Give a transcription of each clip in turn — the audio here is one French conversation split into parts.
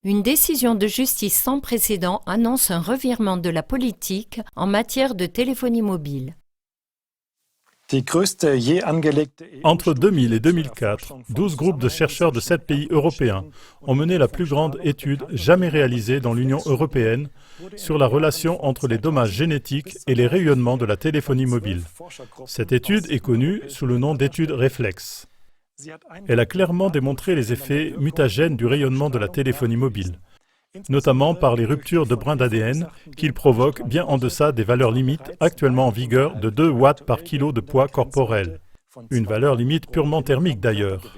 Une décision de justice sans précédent annonce un revirement de la politique en matière de téléphonie mobile. Entre 2000 et 2004, 12 groupes de chercheurs de 7 pays européens ont mené la plus grande étude jamais réalisée dans l'Union européenne sur la relation entre les dommages génétiques et les rayonnements de la téléphonie mobile. Cette étude est connue sous le nom d'étude Reflex. Elle a clairement démontré les effets mutagènes du rayonnement de la téléphonie mobile, notamment par les ruptures de brins d'ADN qu'il provoque bien en deçà des valeurs limites actuellement en vigueur de 2 watts par kilo de poids corporel, une valeur limite purement thermique d'ailleurs.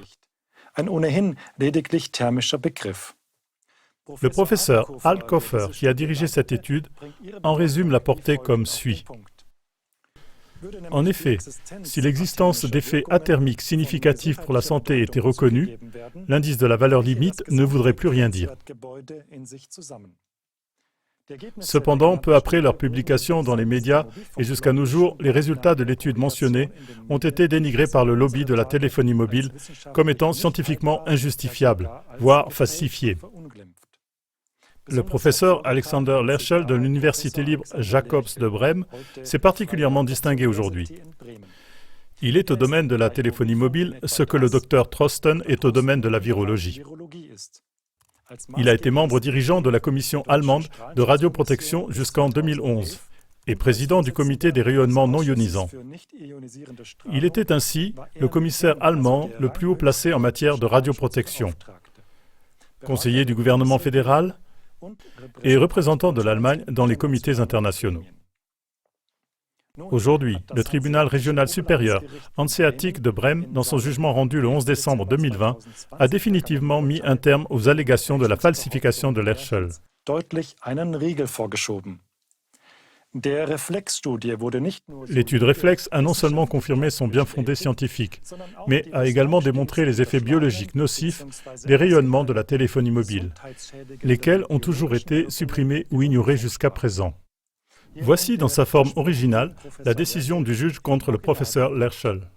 Le professeur Al Koffer, qui a dirigé cette étude, en résume la portée comme suit. En effet, si l'existence d'effets athermiques significatifs pour la santé était reconnue, l'indice de la valeur limite ne voudrait plus rien dire. Cependant, peu après leur publication dans les médias et jusqu'à nos jours, les résultats de l'étude mentionnée ont été dénigrés par le lobby de la téléphonie mobile comme étant scientifiquement injustifiables, voire falsifiés. Le professeur Alexander Lerchel de l'Université libre Jacobs de Brême s'est particulièrement distingué aujourd'hui. Il est au domaine de la téléphonie mobile ce que le docteur Trosten est au domaine de la virologie. Il a été membre dirigeant de la commission allemande de radioprotection jusqu'en 2011 et président du comité des rayonnements non ionisants. Il était ainsi le commissaire allemand le plus haut placé en matière de radioprotection, conseiller du gouvernement fédéral et représentant de l'Allemagne dans les comités internationaux. Aujourd'hui, le tribunal régional supérieur hanséatique de Brême, dans son jugement rendu le 11 décembre 2020, a définitivement mis un terme aux allégations de la falsification de Lerchel. L'étude Reflex a non seulement confirmé son bien-fondé scientifique, mais a également démontré les effets biologiques nocifs des rayonnements de la téléphonie mobile, lesquels ont toujours été supprimés ou ignorés jusqu'à présent. Voici dans sa forme originale la décision du juge contre le professeur Lerchel.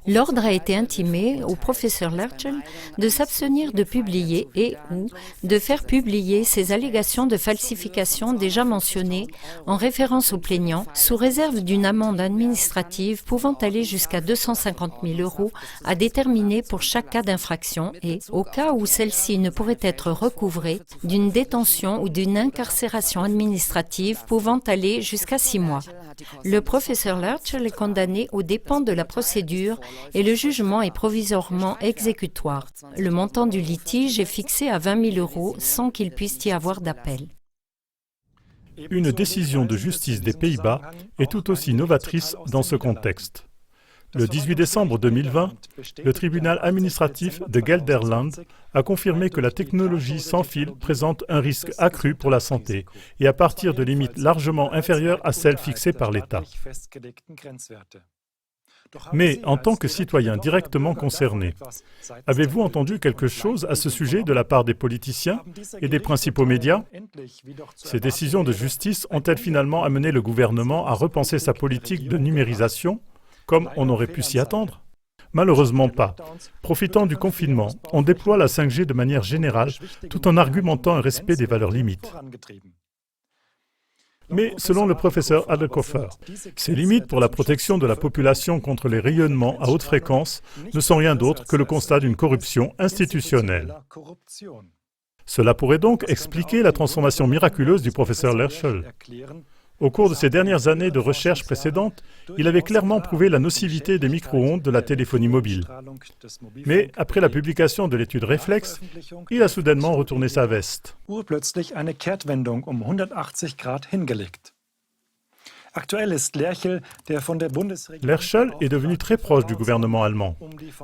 L'ordre a été intimé au professeur Lerchel de s'abstenir de publier et ou de faire publier ces allégations de falsification déjà mentionnées en référence au plaignant, sous réserve d'une amende administrative pouvant aller jusqu'à 250 000 € à déterminer pour chaque cas d'infraction et, au cas où celle-ci ne pourrait être recouvrée, d'une détention ou d'une incarcération administrative pouvant aller jusqu'à 6 mois. Le professeur Lerchel est condamné aux dépens de la procédure et le jugement est provisoirement exécutoire. Le montant du litige est fixé à 20 000 € sans qu'il puisse y avoir d'appel. Une décision de justice des Pays-Bas est tout aussi novatrice dans ce contexte. Le 18 décembre 2020, le tribunal administratif de Gelderland a confirmé que la technologie sans fil présente un risque accru pour la santé et à partir de limites largement inférieures à celles fixées par l'État. Mais en tant que citoyen directement concerné, avez-vous entendu quelque chose à ce sujet de la part des politiciens et des principaux médias? Ces décisions de justice ont-elles finalement amené le gouvernement à repenser sa politique de numérisation, comme on aurait pu s'y attendre? Malheureusement pas. Profitant du confinement, on déploie la 5G de manière générale, tout en argumentant un respect des valeurs limites. Mais selon le professeur Al Koffer, ces limites pour la protection de la population contre les rayonnements à haute fréquence ne sont rien d'autre que le constat d'une corruption institutionnelle. Cela pourrait donc expliquer la transformation miraculeuse du professeur Lerchel. Au cours de ses dernières années de recherche précédentes, il avait clairement prouvé la nocivité des micro-ondes de la téléphonie mobile. Mais après la publication de l'étude Reflex, il a soudainement retourné sa veste. Lerchel est devenu très proche du gouvernement allemand,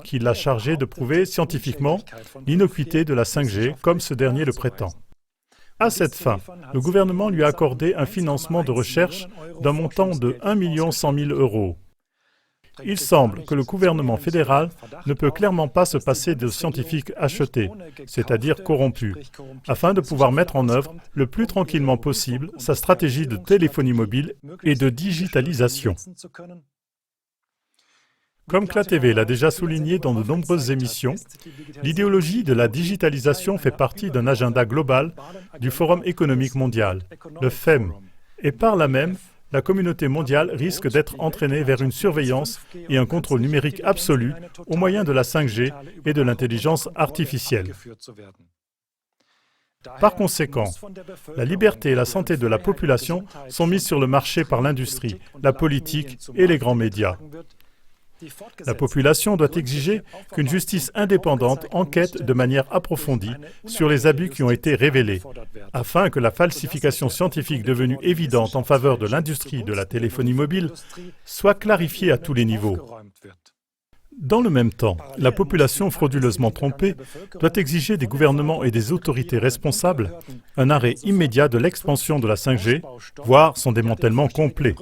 qui l'a chargé de prouver scientifiquement l'innocuité de la 5G comme ce dernier le prétend. À cette fin, le gouvernement lui a accordé un financement de recherche d'un montant de 1 100 000 €. Il semble que le gouvernement fédéral ne peut clairement pas se passer de scientifiques achetés, c'est-à-dire corrompus, afin de pouvoir mettre en œuvre le plus tranquillement possible sa stratégie de téléphonie mobile et de digitalisation. Comme CLA-TV l'a déjà souligné dans de nombreuses émissions, l'idéologie de la digitalisation fait partie d'un agenda global du Forum économique mondial, le FEM, et par là même, la communauté mondiale risque d'être entraînée vers une surveillance et un contrôle numérique absolu au moyen de la 5G et de l'intelligence artificielle. Par conséquent, la liberté et la santé de la population sont mises sur le marché par l'industrie, la politique et les grands médias. La population doit exiger qu'une justice indépendante enquête de manière approfondie sur les abus qui ont été révélés, afin que la falsification scientifique devenue évidente en faveur de l'industrie de la téléphonie mobile soit clarifiée à tous les niveaux. Dans le même temps, la population frauduleusement trompée doit exiger des gouvernements et des autorités responsables un arrêt immédiat de l'expansion de la 5G, voire son démantèlement complet.